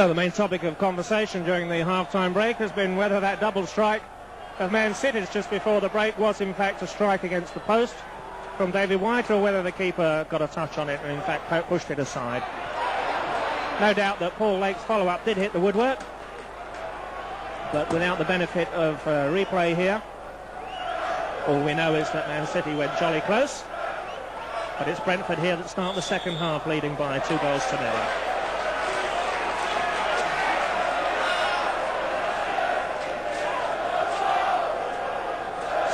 So the main topic of conversation during the half-time break has been whether that double strike of Man City's just before the break was in fact a strike against the post from David White, or whether the keeper got a touch on it and in fact pushed it aside. No doubt that Paul Lake's follow-up did hit the woodwork, but without the benefit of replay here, all we know is that Man City went jolly close. But it's Brentford here that start the second half leading by 2 goals to 0.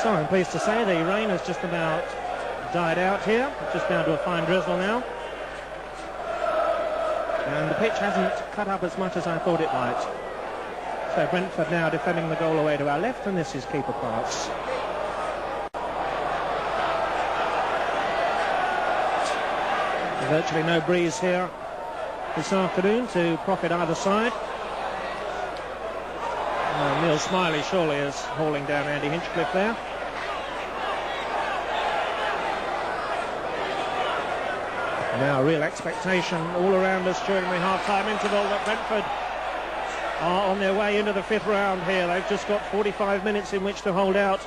So I'm pleased to say the rain has just about died out here. It's just down to a fine drizzle now. And the pitch hasn't cut up as much as I thought it might. So Brentford now defending the goal away to our left, and this is keeper Parks. Virtually no breeze here this afternoon to profit either side. Neil Smiley surely is hauling down Andy Hinchcliffe there. Now real expectation all around us during the half-time interval that Brentford are on their way into the 5th round here. They've just got 45 minutes in which to hold out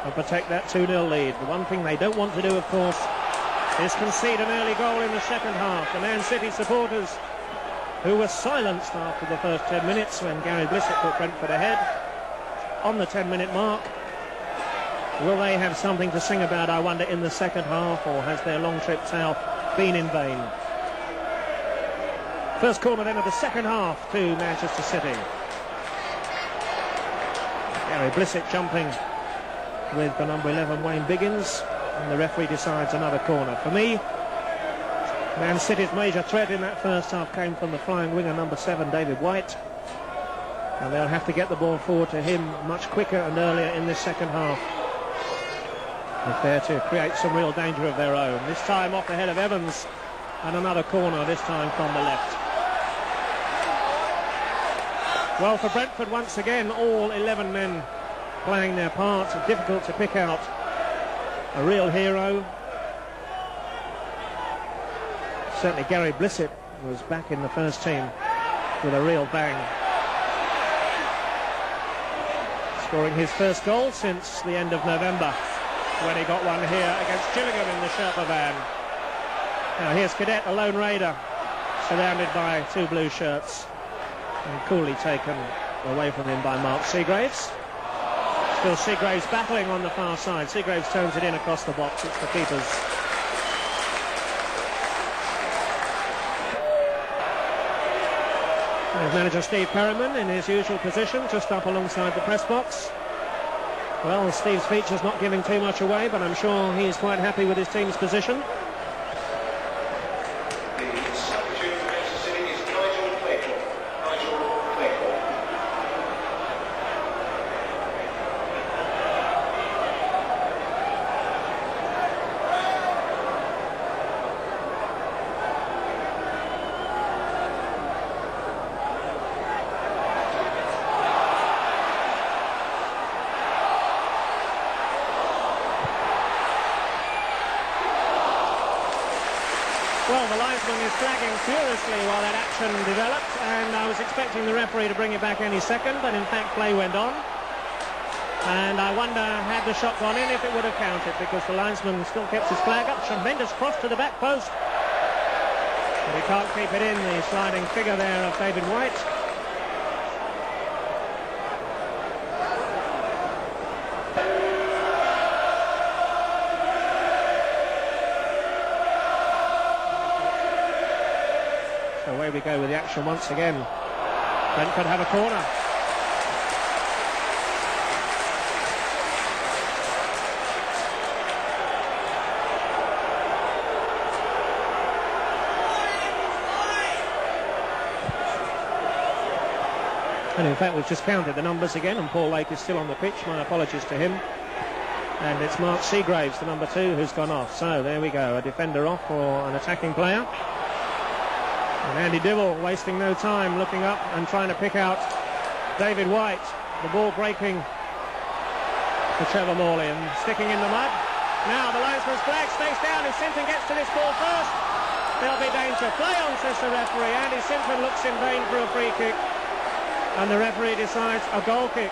and protect that 2-0 lead. The one thing they don't want to do, of course, is concede an early goal in the second half. The Man City supporters, who were silenced after the first 10 minutes when Gary Blissett put Brentford ahead on the 10-minute mark, will they have something to sing about, I wonder, in the second half, or has their long trip south been in vain? First corner then of the second half to Manchester City. Gary Blissett jumping with the number 11 Wayne Biggins, and the referee decides another corner. For me, Man City's major threat in that first half came from the flying winger number 7 David White, and they'll have to get the ball forward to him much quicker and earlier in this second half if they're to create some real danger of their own. This time off the head of Evans, and another corner, this time from the left. Well, for Brentford once again, all 11 men playing their part. Difficult to pick out a real hero. Certainly Gary Blissett was back in the first team with a real bang, scoring his first goal since the end of November, when he got one here against Gillingham in the Sherpa van. Now here's Cadet, a lone raider, surrounded by 2 blue shirts, and coolly taken away from him by Mark Seagraves. Still Seagraves battling on the far side. Seagraves turns it in across the box. It's the keeper's. There's manager Steve Perryman in his usual position, just up alongside the press box. Well, Steve's feature's not giving too much away, but I'm sure he's quite happy with his team's position. Well, the linesman is flagging furiously while that action developed, and I was expecting the referee to bring it back any second, but in fact play went on. And I wonder, had the shot gone in, if it would have counted, because the linesman still kept his flag up. Tremendous cross to the back post. But he can't keep it in, the sliding figure there of David White. Away we go with the action once again. Brentford have a corner. And in fact we've just counted the numbers again, and Paul Lake is still on the pitch. My apologies to him. And it's Mark Seagraves, the number 2, who's gone off. So there we go, a defender off for an attacking player. And Andy Dibble wasting no time, looking up and trying to pick out David White. The ball breaking for Trevor Morley and sticking in the mud. Now the linesman's flag stays down, and Sinton gets to this ball first. There'll be danger. Play on, says the referee. Andy Simpson looks in vain for a free kick. And the referee decides a goal kick.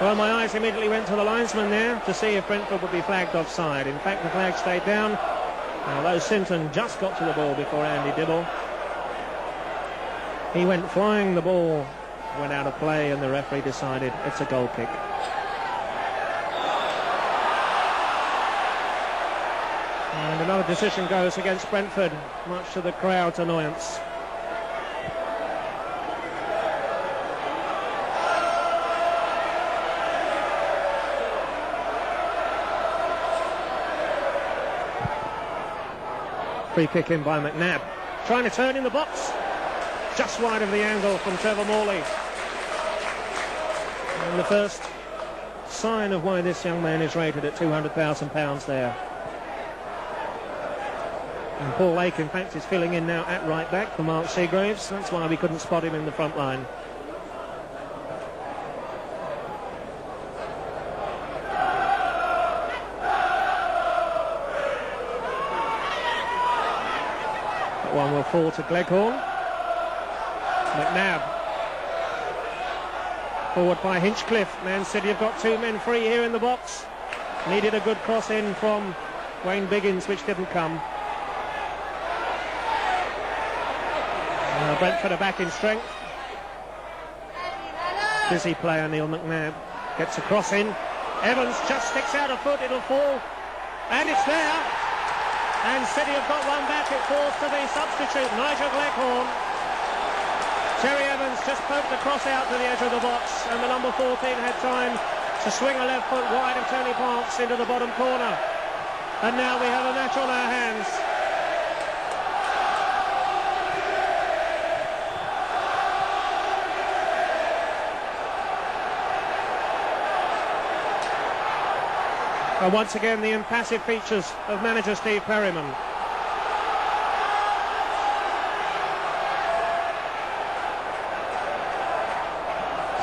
Well, my eyes immediately went to the linesman there to see if Brentford would be flagged offside. In fact, the flag stayed down, although Sinton just got to the ball before Andy Dibble. He went flying, the ball went out of play, and the referee decided it's a goal kick. And another decision goes against Brentford, much to the crowd's annoyance. Free kick in by McNabb. Trying to turn in the box. Just wide of the angle from Trevor Morley. And the first sign of why this young man is rated at £200,000 there. And Paul Lake, in fact, is filling in now at right back for Mark Seagraves. That's why we couldn't spot him in the front line. One will fall to Gleghorn. McNabb. Forward by Hinchcliffe. Man City have got two men free here in the box. Needed a good cross in from Wayne Biggins, which didn't come. Brentford are back in strength. Busy player, Neil McNabb. Gets a cross in. Evans just sticks out a foot. It'll fall. And it's there. And City have got one back. It falls to the substitute, Nigel Gleghorn. Terry Evans just poked the cross out to the edge of the box, and the number 14 had time to swing a left foot wide of Tony Parks into the bottom corner. And now we have a match on our hands. And once again, the impassive features of manager Steve Perryman.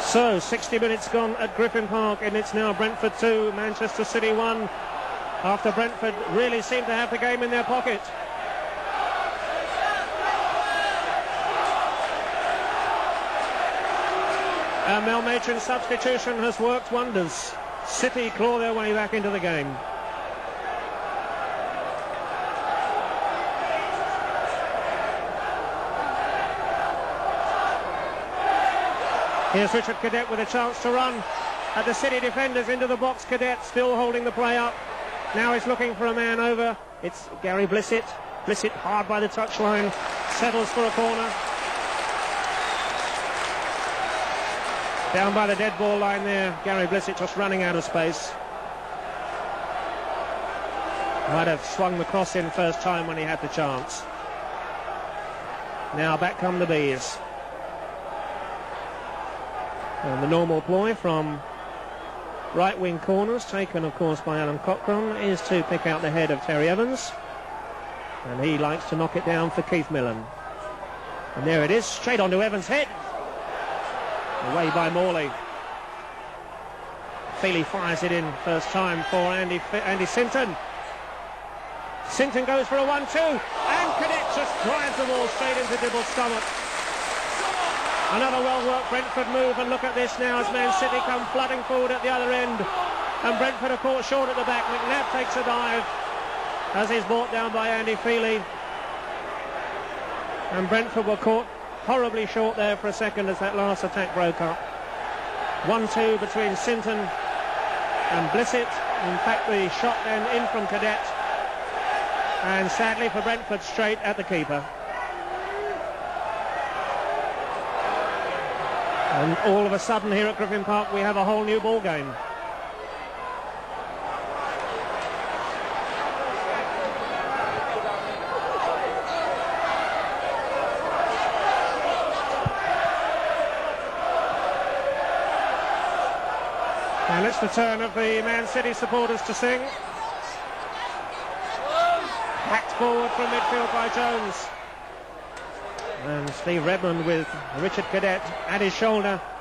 So, 60 minutes gone at Griffin Park, and it's now Brentford 2, Manchester City 1, after Brentford really seemed to have the game in their pocket. And Mel Machin's substitution has worked wonders. City claw their way back into the game. Here's Richard Cadet with a chance to run at the City defenders into the box. Cadet still holding the play up. Now he's looking for a man over. It's Gary Blissett. Blissett hard by the touchline. Settles for a corner. Down by the dead ball line there. Gary Blissett just running out of space. Might have swung the cross in first time when he had the chance. Now back come the Bees. And the normal ploy from right wing corners, taken of course by Alan Cochrane, is to pick out the head of Terry Evans. And he likes to knock it down for Keith Millen. And there it is, straight onto Evans' head. Away by Morley. Feely fires it in first time for Andy Sinton. Sinton goes for a 1-2, and Cadet just drives the ball straight into Dibble's stomach. Another well-worked Brentford move, and look at this now as Man City come flooding forward at the other end. And Brentford are caught short at the back. McNabb takes a dive as he's brought down by Andy Feely. And Brentford were caught horribly short there for a second as that last attack broke up. 1-2 between Sinton and Blissett. In fact, the shot then in from Cadet. And sadly for Brentford, straight at the keeper. And all of a sudden here at Griffin Park we have a whole new ball game. And it's the turn of the Man City supporters to sing. Hacked forward from midfield by Jones. And Steve Redmond with Richard Cadet at his shoulder